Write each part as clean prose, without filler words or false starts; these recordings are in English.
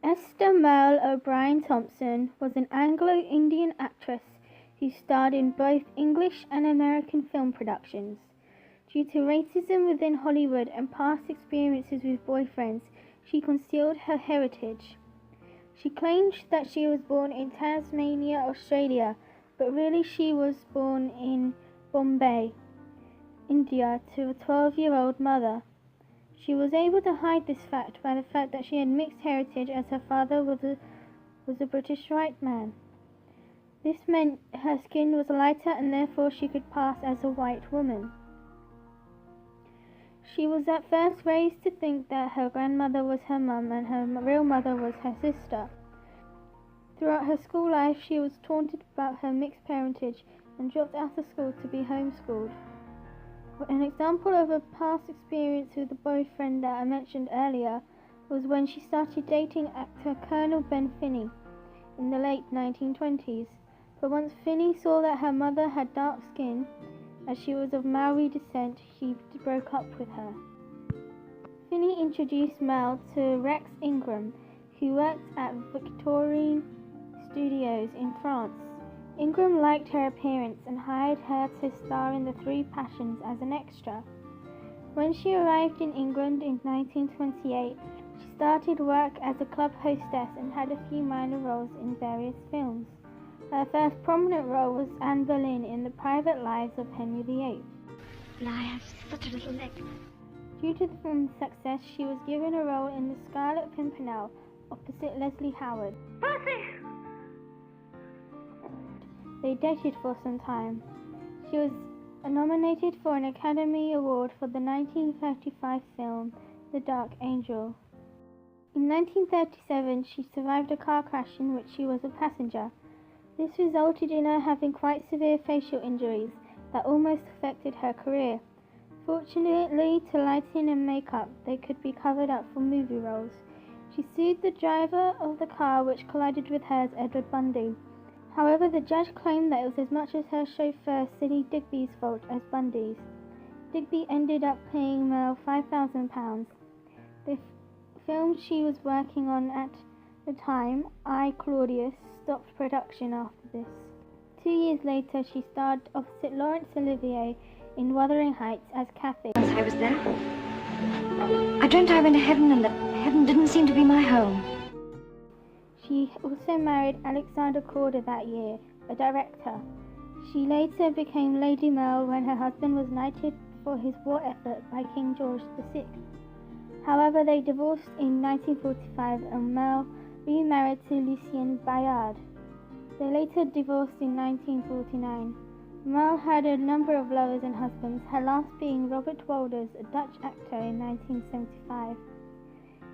Esther Merle O'Brien Thompson was an Anglo-Indian actress who starred in both English and American film productions. Due to racism within Hollywood and past experiences with boyfriends, she concealed her heritage. She claimed that she was born in Tasmania, Australia, but really she was born in Bombay, India, to a 12-year-old mother. She was able to hide this fact by the fact that she had mixed heritage, as her father was a British white man. This meant her skin was lighter and therefore she could pass as a white woman. She was at first raised to think that her grandmother was her mum and her real mother was her sister. Throughout her school life, she was taunted about her mixed parentage and dropped out of school to be homeschooled. An example of a past experience with the boyfriend that I mentioned earlier was when she started dating actor Colonel Ben Finney in the late 1920s. But once Finney saw that her mother had dark skin, as she was of Maori descent, he broke up with her. Finney introduced Merle to Rex Ingram, who worked at Victorine Studios in France. Ingram liked her appearance and hired her to star in The Three Passions as an extra. When she arrived in England in 1928, she started work as a club hostess and had a few minor roles in various films. Her first prominent role was Anne Boleyn in The Private Lives of Henry VIII. And I have such a little leg. Due to the film's success, she was given a role in The Scarlett Pimpernel opposite Leslie Howard. Percy! They dated for some time. She was nominated for an Academy Award for the 1935 film The Dark Angel. In 1937, she survived a car crash in which she was a passenger. This resulted in her having quite severe facial injuries that almost affected her career. Fortunately, to lighting and makeup, they could be covered up for movie roles. She sued the driver of the car which collided with hers, Edward Bundy. However, the judge claimed that it was as much as her chauffeur Sidney Digby's fault as Bundy's. Digby ended up paying Merle £5,000. The film she was working on at the time, I, Claudius, stopped production after this. 2 years later, she starred opposite Laurence Olivier in Wuthering Heights as Cathy. Once I was there, I dreamt I went to heaven and that heaven didn't seem to be my home. She also married Alexander Corder that year, a director. She later became Lady Merle when her husband was knighted for his war effort by King George VI. However, they divorced in 1945 and Merle remarried to Lucien Bayard. They later divorced in 1949. Merle had a number of lovers and husbands, her last being Robert Wolders, a Dutch actor, in 1975.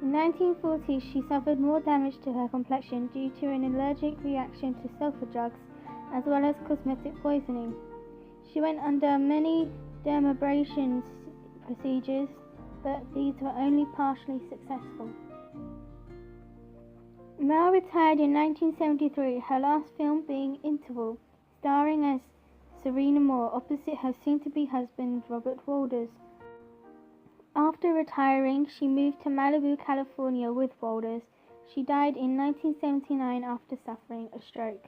In 1940, she suffered more damage to her complexion due to an allergic reaction to sulfur drugs as well as cosmetic poisoning. She went under many dermabrasion procedures, but these were only partially successful. Merle retired in 1973, her last film being Interval, starring as Serena Moore opposite her soon-to-be husband Robert Wolders. After retiring, she moved to Malibu, California with Wolders. She died in 1979 after suffering a stroke.